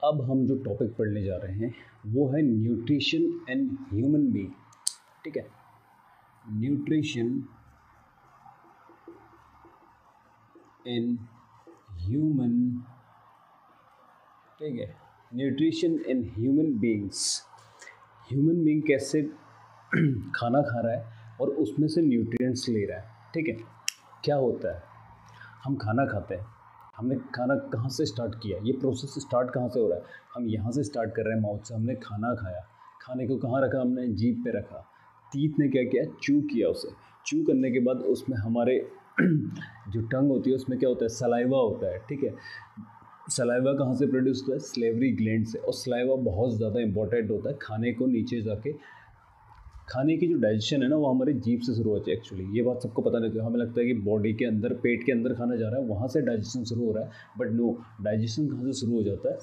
अब हम जो टॉपिक पढ़ने जा रहे हैं वो है न्यूट्रिशन एंड ह्यूमन बीइंग। ठीक है, न्यूट्रिशन इन ह्यूमन, ठीक है, nutrition in human beings. Human being कैसे खाना खा रहा है और उसमें से न्यूट्रिएंट्स ले रहा है। ठीक है, क्या होता है, हम खाना खाते हैं, हमने खाना कहाँ से स्टार्ट किया, ये प्रोसेस स्टार्ट कहाँ से हो रहा है, हम यहाँ से स्टार्ट कर रहे हैं, माउथ से। हमने खाना खाया, खाने को कहाँ रखा, हमने जीभ पे रखा, टीथ ने क्या किया, च्यू किया उसे। च्यू करने के बाद उसमें हमारे जो टंग होती है उसमें क्या होता है, सलाइवा होता है। ठीक है, सलाइवा कहाँ से प्रोड्यूस होता है, सलेवरी ग्लैंड से। और सलाइवा बहुत ज़्यादा इंपॉर्टेंट होता है खाने को नीचे जाके, खाने की जो डाइजेशन है ना वो हमारी जीभ से शुरू होती है। एक्चुअली ये बात सबको पता नहीं होती, हमें लगता है कि बॉडी के अंदर, पेट के अंदर खाना जा रहा है, वहाँ से डाइजेशन शुरू हो रहा है, बट नो, डाइजेशन कहाँ से शुरू हो जाता है,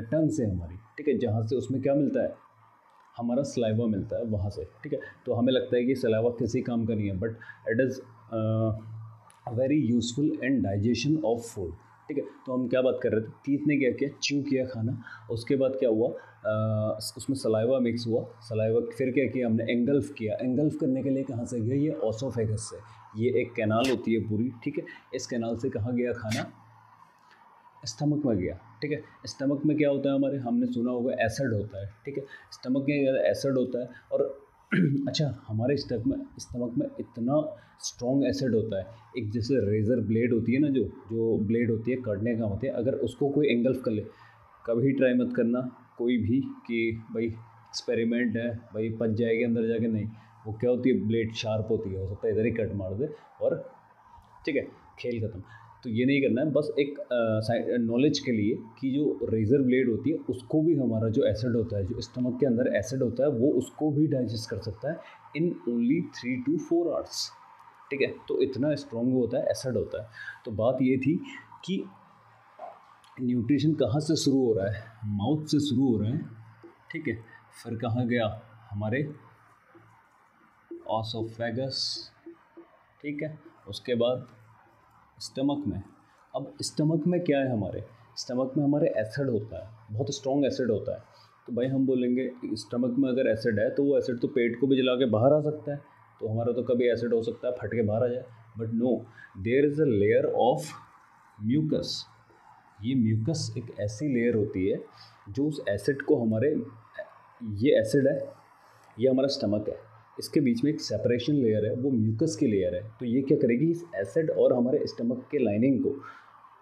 टंग से हमारी। ठीक है, जहाँ से उसमें क्या मिलता है, हमारा सलाइवा मिलता है वहाँ से। ठीक है, तो हमें लगता है कि सलाइवा किसी काम का नहीं है, but it is very useful in digestion of food. ठीक है, तो हम क्या बात कर रहे थे, टीथ ने क्या किया, च्यू किया खाना, उसके बाद क्या हुआ, उसमें सलाइवा मिक्स हुआ, सलाइवा फिर क्या किया हमने, एंगल्फ किया। एंगल्फ करने के लिए कहाँ से गया, ये ओसोफेगस से, ये एक कैनाल होती है पूरी। ठीक है, इस कैनाल से कहाँ गया खाना, स्टमक में गया। ठीक है, स्टमक में क्या होता है हमारे, हमने सुना होगा एसिड होता है। ठीक है, स्टमक में एसिड होता है और अच्छा, हमारे स्टमक में इतना स्ट्रॉन्ग एसिड होता है, एक जैसे रेज़र ब्लेड होती है ना, जो ब्लेड होती है काटने का होता है, अगर उसको कोई एंगल्फ कर ले, कभी ट्राई मत करना कोई भी कि भाई एक्सपेरिमेंट है भाई पच जाएगी अंदर जाके, नहीं। वो क्या होती है, ब्लेड शार्प होती है, हो सकता है इधर ही कट मार दे और ठीक है, खेल खत्म। तो ये नहीं करना है, बस एक नॉलेज के लिए कि जो रेज़र ब्लेड होती है उसको भी हमारा जो एसिड होता है, जो स्टमक के अंदर एसिड होता है, वो उसको भी डाइजेस्ट कर सकता है इन ओनली 3 to 4 आवर्स। ठीक है, तो इतना स्ट्रॉन्ग होता है, एसिड होता है। तो बात ये थी कि न्यूट्रिशन कहाँ से शुरू हो रहा है, माउथ से शुरू हो रहा है। ठीक है, फिर कहाँ गया, हमारे ओसोफेगस। ठीक है, उसके बाद स्टमक में। अब स्टमक में क्या है, हमारे स्टमक में हमारे एसिड होता है, बहुत स्ट्रॉन्ग एसिड होता है। तो भाई हम बोलेंगे स्टमक में अगर एसिड है तो वो एसिड तो पेट को भी जला के बाहर आ सकता है, तो हमारा तो कभी एसिड हो सकता है फट के बाहर आ जाए, but no, there is a layer of mucus. ये म्यूकस एक ऐसी लेयर होती है जो उस एसिड को हमारे, ये एसिड है, ये हमारा स्टमक है, इसके बीच में एक सेपरेशन लेयर है, वो म्यूकस की लेयर है। तो ये क्या करेगी, इस एसिड और हमारे स्टमक के लाइनिंग को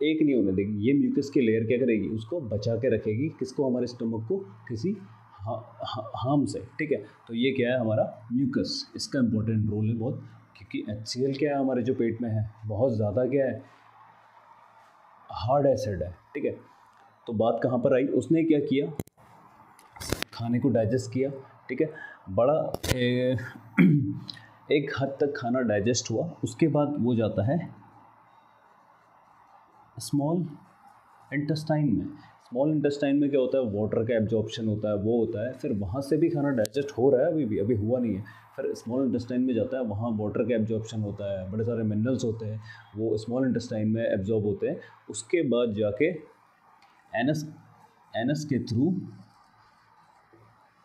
एक नहीं होने देगी। ये म्यूकस की लेयर क्या करेगी, उसको बचा के रखेगी, किसको, हमारे स्टमक को किसी हार्म से। ठीक है, तो ये क्या है हमारा म्यूकस, इसका इंपॉर्टेंट रोल है बहुत, क्योंकि HCl क्या है हमारे जो पेट में है, बहुत ज़्यादा क्या है, हार्ड एसिड है। ठीक है, तो बात कहाँ पर आई, उसने क्या किया, खाने को डाइजेस्ट किया। ठीक है, बड़ा एक हद तक खाना डाइजेस्ट हुआ, उसके बाद वो जाता है स्मॉल इंटेस्टाइन में। स्मॉल इंटेस्टाइन में क्या होता है, वाटर का एब्जॉर्प्शन होता है, वो होता है, फिर वहाँ से भी खाना डाइजेस्ट हो रहा है, अभी हुआ नहीं है, फिर स्मॉल इंटेस्टाइन में जाता है, वहाँ वाटर का एब्जॉर्प्शन होता है, बड़े सारे मिनरल्स होते हैं, वो स्मॉल इंटेस्टाइन में एब्जॉर्ब होते हैं। उसके बाद जाके एनस के थ्रू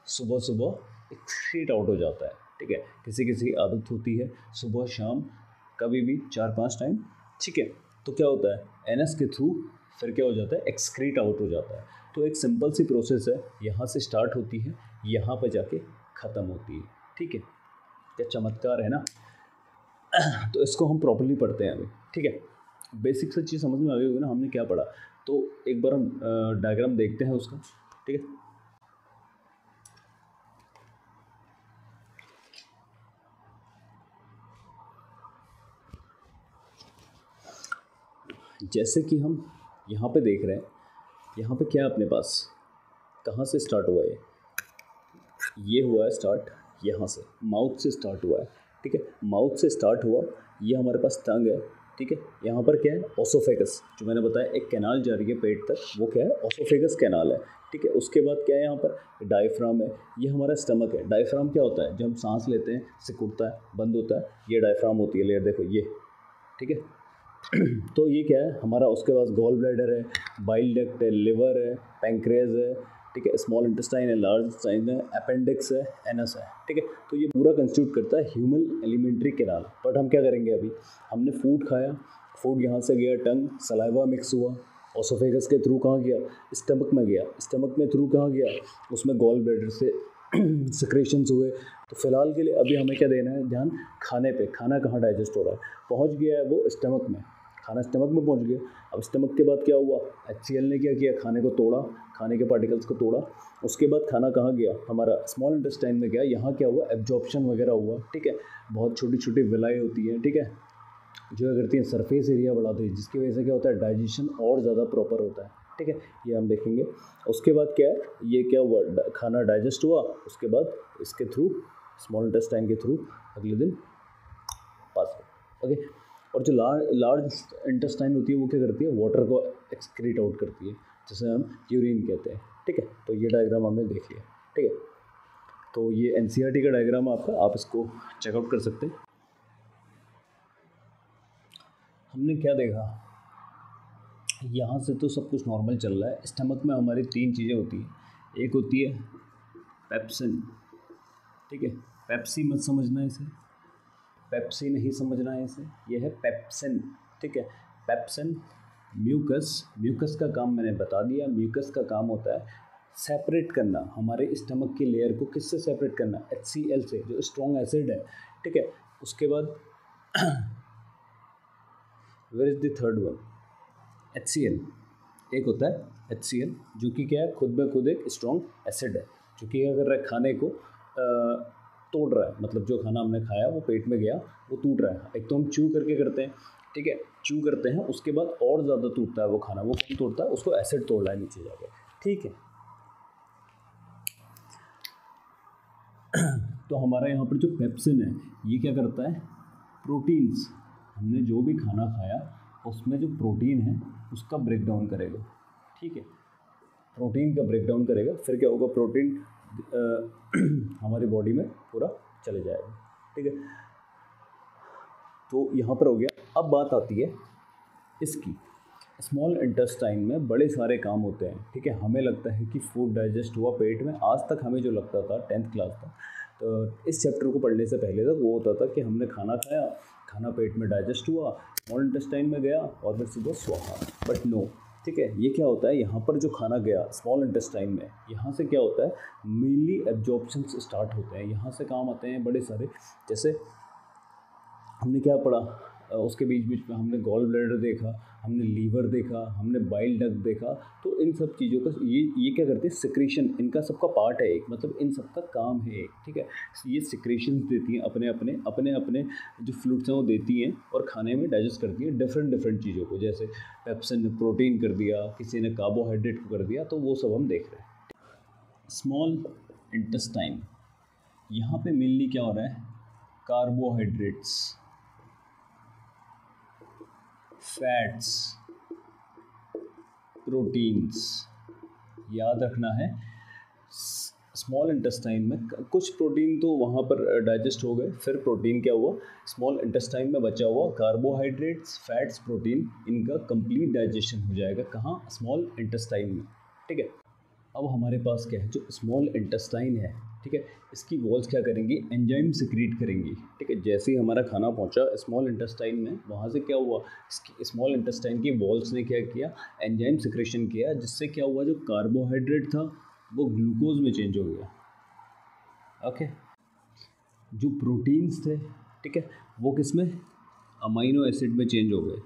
सुबह सुबह एक्सक्रीट आउट हो जाता है। ठीक है, किसी किसी की आदत होती है सुबह शाम कभी भी 4-5 टाइम। ठीक है, तो क्या होता है, एनएस के थ्रू फिर क्या हो जाता है, एक्सक्रीट आउट हो जाता है। तो एक सिंपल सी प्रोसेस है, यहाँ से स्टार्ट होती है, यहाँ पर जाके ख़त्म होती है। ठीक है, क्या चमत्कार है ना। तो इसको हम प्रॉपर्ली पढ़ते हैं अभी। ठीक है, बेसिक सी चीज़ समझ में आ गई होगी ना, हमने क्या पढ़ा। तो एक बार हम डायग्राम देखते हैं उसका। ठीक है, जैसे कि हम यहाँ पे देख रहे हैं, यहाँ पे क्या है अपने पास, कहाँ से स्टार्ट हुआ है, ये हुआ है स्टार्ट यहाँ से, माउथ से स्टार्ट हुआ है। ठीक है, माउथ से स्टार्ट हुआ, ये हमारे पास टंग है। ठीक है, यहाँ पर क्या है, ओसोफेगस, जो मैंने बताया एक कैनाल जा रही है पेट तक, वो क्या है, ओसोफेगस कैनाल है। ठीक है, उसके बाद क्या है, यहाँ पर डायफ्राम है, ये हमारा स्टमक है। डायफ्राम क्या होता है, जब हम सांस लेते हैं सिकुड़ता है, बंद होता है, ये डायफ्राम होती है लेयर, देखो ये। ठीक है, तो ये क्या है हमारा, उसके पास गॉल ब्लैडर है, बाइल डक्ट है, लिवर है, पैंक्रियाज है, ठीक है, स्मॉल इंटेस्टाइन है, लार्ज इंटेस्टाइन है, अपेंडिक्स है, एनस है, ठीक है। तो ये पूरा कंस्टिट्यूट करता है ह्यूमन एलिमेंट्री कैनाल। बट हम क्या करेंगे, अभी हमने फूड खाया, फूड यहाँ से गया टंग, सलाइवा मिक्स हुआ, ओसोफेगस के थ्रू कहाँ गया, स्टमक में गया, स्टमक में थ्रू कहाँ गया, उसमें गॉल ब्लैडर से सिक्रेशंस हुए। तो फिलहाल के लिए अभी हमें क्या देना है ध्यान, खाने पे, खाना कहाँ डाइजेस्ट हो रहा है, पहुँच गया है वो स्टमक में, खाना स्टमक में पहुँच गया। अब स्टमक के बाद क्या हुआ, HCl ने क्या किया, खाने को तोड़ा, खाने के पार्टिकल्स को तोड़ा, उसके बाद खाना कहाँ गया, हमारा स्मॉल इंटेस्टाइन में गया, यहाँ क्या हुआ, एब्जॉर्प्शन वगैरह हुआ, ठीक है। बहुत छोटी छोटी विलाई होती हैं, ठीक है, जो क्या करती हैं, सरफेस एरिया बढ़ाती है, जिसकी वजह से क्या होता है, डाइजेशन और ज़्यादा प्रॉपर होता है, ठीक है, ये हम देखेंगे। उसके बाद क्या है, ये क्या हुआ, खाना डाइजेस्ट हुआ, उसके बाद इसके थ्रू, स्मॉल इंटेस्टाइन के थ्रू अगले दिन पास हो, ओके। और जो लार्ज इंटेस्टाइन होती है वो क्या करती है, वाटर को एक्सक्रीट आउट करती है, जिसे हम यूरिन कहते हैं, ठीक है। तो ये डायग्राम हमने देख लिया, ठीक है। तो ये NCERT का डायग्राम है आपका, आप इसको चेकआउट कर सकते हैं। हमने क्या देखा, यहाँ से तो सब कुछ नॉर्मल चल रहा है। स्टमक में हमारी 3 चीज़ें होती हैं, एक होती है पेप्सिन, ठीक है, पेप्सी मत समझना इसे, पेप्सी नहीं समझना है इसे, ये है पेप्सिन, ठीक है। पेप्सिन, म्यूकस, म्यूकस का काम मैंने बता दिया, म्यूकस का काम होता है सेपरेट करना हमारे स्टमक की लेयर को, किससे सेपरेट करना, HCl से, जो स्ट्रॉन्ग एसिड है, ठीक है। उसके बाद where is the third one, HCl, एक होता है HCl जो कि क्या है, खुद ब खुद एक स्ट्रॉन्ग एसिड है, जो कि क्या कर रहा है, खाने को तोड़ रहा है, मतलब जो खाना हमने खाया वो पेट में गया, वो टूट रहा है। एक तो हम च्यू करके करते हैं, ठीक है, च्यू करते हैं, उसके बाद और ज़्यादा टूटता है वो खाना, वो कौन तोड़ता है, उसको एसिड तोड़ रहा है नीचे जाके, ठीक है। तो हमारा यहाँ पर जो पेप्सिन है, ये क्या करता है, प्रोटीन्स, हमने जो भी खाना खाया उसमें जो प्रोटीन है उसका ब्रेक डाउन करेगा, ठीक है, प्रोटीन का ब्रेक डाउन करेगा, फिर क्या होगा, प्रोटीन हमारी बॉडी में पूरा चले जाएगा, ठीक है। तो यहाँ पर हो गया। अब बात आती है इसकी, स्मॉल इंटेस्टाइन में बड़े सारे काम होते हैं, ठीक है। हमें लगता है कि फूड डाइजेस्ट हुआ पेट में, आज तक हमें जो लगता था 10th क्लास तक, तो इस चैप्टर को पढ़ने से पहले तक वो होता था कि हमने खाना खाया, खाना पेट में डाइजेस्ट हुआ, स्मॉल इंटेस्टाइन में गया और फिर सीधे स्वाहा, बट नो, ठीक है। ये क्या होता है, यहाँ पर जो खाना गया स्मॉल इंटेस्टाइन में, यहाँ से क्या होता है, मेनली एब्जॉर्प्शंस स्टार्ट होते हैं, यहाँ से काम आते हैं बड़े सारे, जैसे हमने क्या पढ़ा, उसके बीच बीच में हमने गॉल ब्लैडर देखा, हमने लीवर देखा, हमने बाइल डक्ट देखा। तो इन सब चीज़ों का ये क्या करते हैं, सिक्रीशन, इनका सबका पार्ट है एक, मतलब इन सबका काम है एक, ठीक है। ये सिक्रीशन देती हैं अपने अपने जो फ्लूइड्स हैं वो देती हैं, और खाने में डाइजेस्ट करती हैं डिफरेंट चीज़ों को, जैसे पेप्सिन ने प्रोटीन कर दिया, किसी ने कार्बोहाइड्रेट को कर दिया, तो वो सब हम देख रहे हैं। स्मॉल इंटेस्टाइन, यहाँ पे मेनली क्या हो रहा है, कार्बोहाइड्रेट्स, फैट्स, प्रोटीन्स, याद रखना है। स्मॉल इंटेस्टाइन में कुछ प्रोटीन तो वहाँ पर डाइजेस्ट हो गए, फिर प्रोटीन क्या हुआ, स्मॉल इंटेस्टाइन में बचा हुआ कार्बोहाइड्रेट्स, फैट्स, प्रोटीन, इनका कंप्लीट डाइजेशन हो जाएगा कहाँ, स्मॉल इंटेस्टाइन में, ठीक है। अब हमारे पास क्या है, जो स्मॉल इंटेस्टाइन है, ठीक है, इसकी वॉल्स क्या करेंगी, एंजाइम सिक्रीट करेंगी, ठीक है। जैसे ही हमारा खाना पहुंचा स्मॉल इंटेस्टाइन में, वहाँ से क्या हुआ, स्मॉल इंटेस्टाइन की वॉल्स ने क्या किया, एंजाइम सिक्रेशन किया, जिससे क्या हुआ, जो कार्बोहाइड्रेट था वो ग्लूकोज में चेंज हो गया, ओके। जो प्रोटीन्स थे, ठीक है, वो किस में, अमाइनो एसिड में चेंज हो गए,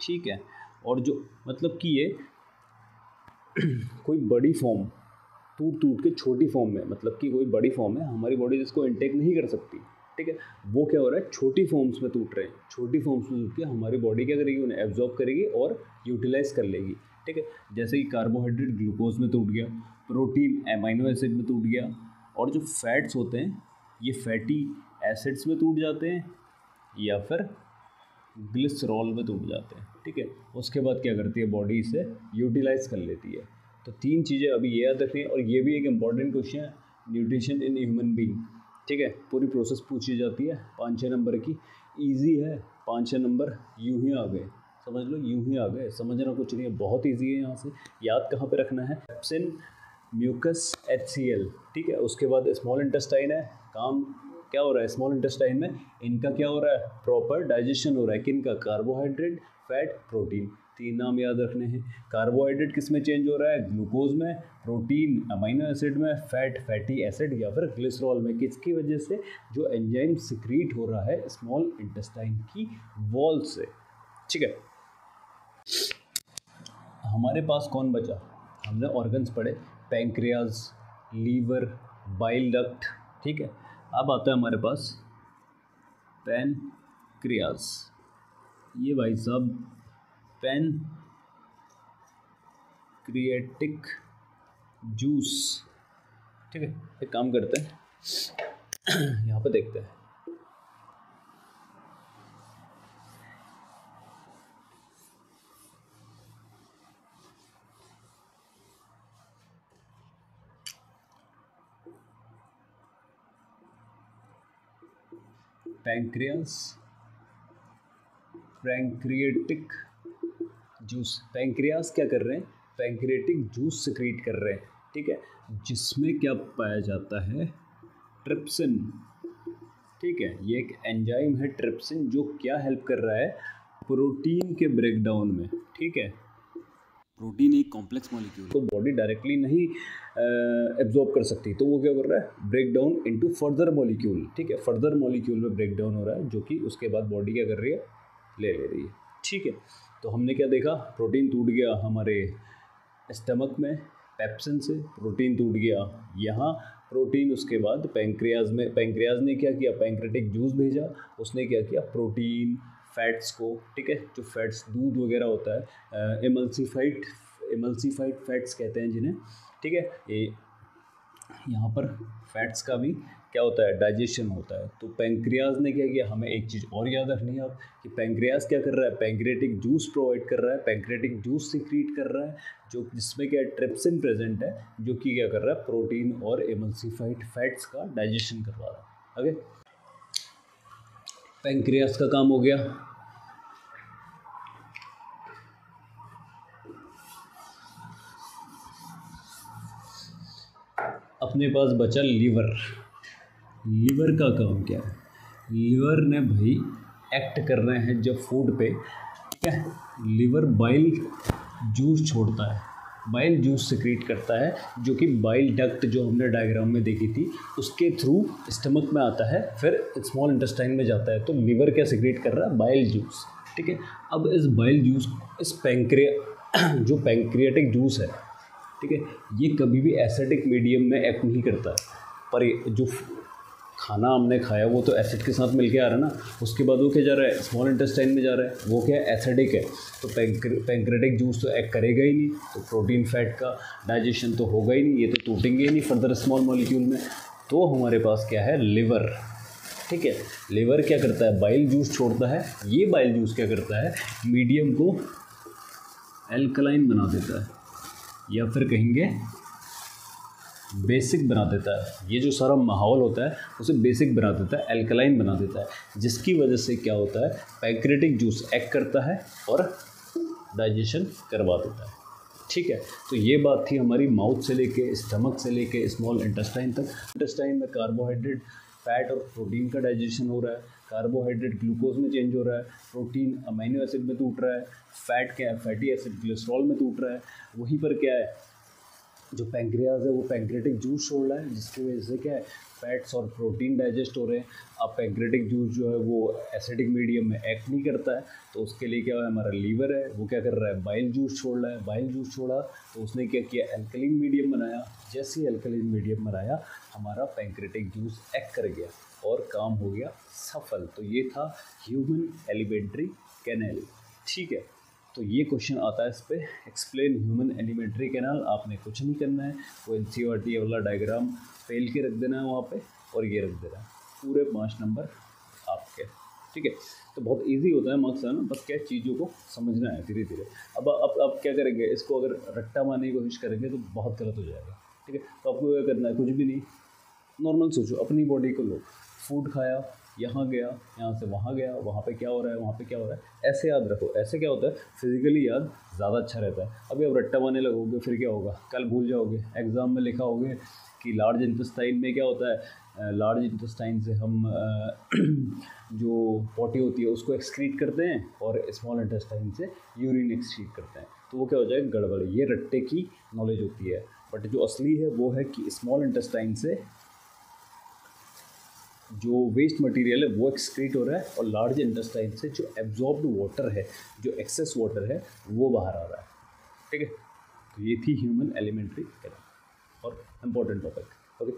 ठीक है। और जो मतलब कि ये कोई बड़ी फॉर्म टूट के छोटी फॉर्म में, मतलब कि कोई बड़ी फॉर्म है, हमारी बॉडी जिसको इंटेक नहीं कर सकती, ठीक है, वो क्या हो रहा है, छोटी फॉर्म्स में टूट रहे हैं, छोटी फॉर्म्स में टूट के हमारी बॉडी क्या करेगी, उन्हें एब्जॉर्ब करेगी और यूटिलाइज कर लेगी, ठीक है। जैसे कि कार्बोहाइड्रेट ग्लूकोज में टूट गया, प्रोटीन एमाइनो एसिड में टूट गया, और जो फैट्स होते हैं ये फैटी एसिड्स में टूट जाते हैं या फिर ग्लिसरॉल में टूट जाते हैं, ठीक है। उसके बाद क्या करती है, बॉडी इसे यूटिलाइज कर लेती है। तो 3 चीज़ें अभी ये याद रखनी है, और ये भी एक इम्पॉर्टेंट क्वेश्चन है, न्यूट्रिशन इन ह्यूमन बीइंग, ठीक है। पूरी प्रोसेस पूछी जाती है 5-6 नंबर की, इजी है, 5-6 नंबर यूं ही आ गए, समझ लो यूं ही आ गए, समझना कुछ नहीं है, बहुत ईजी है। यहाँ से याद कहाँ पे रखना है, पेप्सिन, म्यूकस, HCl, ठीक है। उसके बाद स्मॉल इंटेस्टाइन है, काम क्या हो रहा है स्मॉल इंटेस्टाइन में, इनका क्या हो रहा है, प्रॉपर डाइजेशन हो रहा है, किनका, कार्बोहाइड्रेट, फैट, प्रोटीन, 3 नाम याद रखने हैं। कार्बोहाइड्रेट किस में चेंज हो रहा है, ग्लूकोज में, प्रोटीन अमीनो एसिड में, फैट फैटी एसिड या फिर ग्लिसरॉल में। किसकी वजह से, जो एंजाइम सिक्रीट हो रहा है स्मॉल इंटेस्टाइन की वॉल से, ठीक है। हमारे पास कौन बचा, हमने ऑर्गन्स पढ़े, पैंक्रियाज, लीवर, बाइल डक्ट, ठीक है। अब आता है हमारे पास पैनक्रियाज, ये भाई साहब पैनक्रिएटिक जूस, ठीक है। एक काम करते हैं यहाँ पे देखते हैं, पैंक्रियास, पैंक्रिएटिक जूस। पैंक्रियास क्या कर रहे हैं, पैंक्रिएटिक जूस सिक्रीट कर रहे हैं, ठीक है, जिसमें क्या पाया जाता है, ट्रिप्सिन, ठीक है। ये एक एंजाइम है ट्रिप्सिन, जो क्या हेल्प कर रहा है, प्रोटीन के ब्रेकडाउन में, ठीक है। प्रोटीन एक कॉम्प्लेक्स मॉलिक्यूल तो बॉडी डायरेक्टली नहीं एब्जॉर्ब कर सकती, तो वो क्या कर रहा है, break down into further molecule, ठीक है। फर्दर मॉलिक्यूल में ब्रेक डाउन हो रहा है, जो कि उसके बाद बॉडी क्या कर रही है, ले रही है, ठीक है। तो हमने क्या देखा, प्रोटीन टूट गया हमारे स्टमक में पेप्सिन से, प्रोटीन टूट गया यहाँ, प्रोटीन उसके बाद पैंक्रियाज में, पैंक्रियाज ने क्या किया, पैंक्रेटिक जूस भेजा, उसने क्या किया, प्रोटीन फैट्स को, ठीक है, जो फैट्स दूध वगैरह होता है, एमल्सीफाइड फैट्स कहते हैं जिन्हें, ठीक है। ये यहाँ पर फैट्स का भी क्या होता है, डाइजेशन होता है। तो पैंक्रियाज ने क्या किया, हमें एक चीज़ और याद रखनी है अब, कि पैंक्रियाज क्या कर रहा है, पैंक्रेटिक जूस प्रोवाइड कर रहा है, पैंक्रेटिक जूस सिक्रीट कर रहा है, जो जिसमें क्या ट्रिप्सिन प्रेजेंट है, जो कि क्या कर रहा है, प्रोटीन और एमल्सीफाइड फैट्स का डाइजेशन करवा रहा है। ओके, पैंक्रियाज का काम हो गया। अपने पास बचा लीवर। लीवर का काम क्या है, लीवर ने भाई एक्ट कर रहे हैं जब फूड पे, ठीक है। लीवर बाइल जूस छोड़ता है, बाइल जूस सिक्रीट करता है, जो कि बाइल डक्ट जो हमने डायग्राम में देखी थी उसके थ्रू स्टमक में आता है, फिर स्मॉल इंटेस्टाइन में जाता है। तो लीवर क्या सिक्रीट कर रहा है, बाइल जूस, ठीक है। अब इस बाइल जूस, इस जो पैंक्रियाटिक जूस है, ठीक है, ये कभी भी एसिडिक मीडियम में एक्ट नहीं करता है, पर जो खाना हमने खाया वो तो एसिड के साथ मिलके आ रहा है ना, उसके बाद वो क्या जा रहा है, स्मॉल इंटेस्टाइन में जा रहा है, वो क्या है, एसिडिक है। तो पैंक्रेटिक जूस तो एक्ट करेगा ही नहीं, तो प्रोटीन फैट का डाइजेशन तो होगा ही नहीं, ये तो टूटेंगे ही नहीं फर्दर स्मॉल मॉलिक्यूल में। तो हमारे पास क्या है, लिवर, ठीक है। लिवर क्या करता है, बाइल जूस छोड़ता है। ये बाइल जूस क्या करता है, मीडियम को एल्कलाइन बना देता है, या फिर कहेंगे बेसिक बना देता है। ये जो सारा माहौल होता है उसे बेसिक बना देता है, एल्कलाइन बना देता है, जिसकी वजह से क्या होता है, पैंक्रेटिक जूस एक्ट करता है और डाइजेशन करवा देता है, ठीक है। तो ये बात थी हमारी माउथ से लेके, स्टमक से लेके स्मॉल इंटेस्टाइन तक। इंटेस्टाइन में कार्बोहाइड्रेट, फैट और प्रोटीन का डाइजेशन हो रहा है। कार्बोहाइड्रेट ग्लूकोज में चेंज हो रहा है, प्रोटीन अमीनो एसिड में टूट रहा है, फैट क्या है, फैटी एसिड ग्लिसरॉल में टूट रहा है। वहीं पर क्या है, जो पैंक्रियाज है वो पैंक्रेटिक जूस छोड़ रहा है, जिसकी वजह से क्या है, फैट्स और प्रोटीन डाइजेस्ट हो रहे हैं। अब पैंक्रेटिक जूस जो है वो एसिडिक मीडियम में एक्ट नहीं करता है, तो उसके लिए क्या है, हमारा लीवर है वो क्या कर रहा है, बाइल जूस छोड़ रहा है। बाइल जूस छोड़ा तो उसने क्या किया, एल्कलीन मीडियम बनाया। जैसे ही एल्कलीन मीडियम बनाया, हमारा पैंक्रेटिक जूस एक्ट कर गया और काम हो गया सफल। तो ये था ह्यूमन एलिमेंट्री कैनाल, ठीक है। तो ये क्वेश्चन आता है इस पर, एक्सप्लेन ह्यूमन एलिमेंट्री कैनाल। आपने कुछ नहीं करना है, वो NCERT वाला डायग्राम फेल के रख देना है वहाँ पे, और ये रख देना है, पूरे 5 नंबर आपके, ठीक है। तो बहुत इजी होता है मार्क्स आना, बस क्या चीज़ों को समझना है धीरे धीरे। अब क्या करेंगे, इसको अगर रट्टा मारने की कोशिश करेंगे तो बहुत गलत हो जाएगा, ठीक है। तो आपको क्या करना है, कुछ भी नहीं, नॉर्मल सोचो, अपनी बॉडी को लो, फूड खाया, यहाँ गया, यहाँ से वहाँ गया, वहाँ पे क्या हो रहा है, वहाँ पे क्या हो रहा है, ऐसे याद रखो। ऐसे क्या होता है, फिजिकली याद ज़्यादा अच्छा रहता है। अभी अब रट्टा मारने लगोगे फिर क्या होगा, कल भूल जाओगे। एग्ज़ाम में लिखा होगे कि लार्ज इंटेस्टाइन में क्या होता है, लार्ज इंटेस्टाइन से हम जो पॉटी होती है उसको एक्सक्रीट करते हैं और स्मॉल इंटेस्टाइन से यूरिन एक्सक्रीट करते हैं, तो वो क्या हो जाएगा, गड़बड़। ये रट्टे की नॉलेज होती है, बट जो असली है वो है कि स्मॉल इंटेस्टाइन से जो वेस्ट मटेरियल है वो एक्सक्रीट हो रहा है और लार्ज इंटेस्टाइन से जो एब्जॉर्ब्ड वाटर है, जो एक्सेस वाटर है, वो बाहर आ रहा है। ठीक है, तो ये थी ह्यूमन एलिमेंट्री और इम्पोर्टेंट टॉपिक। ओके।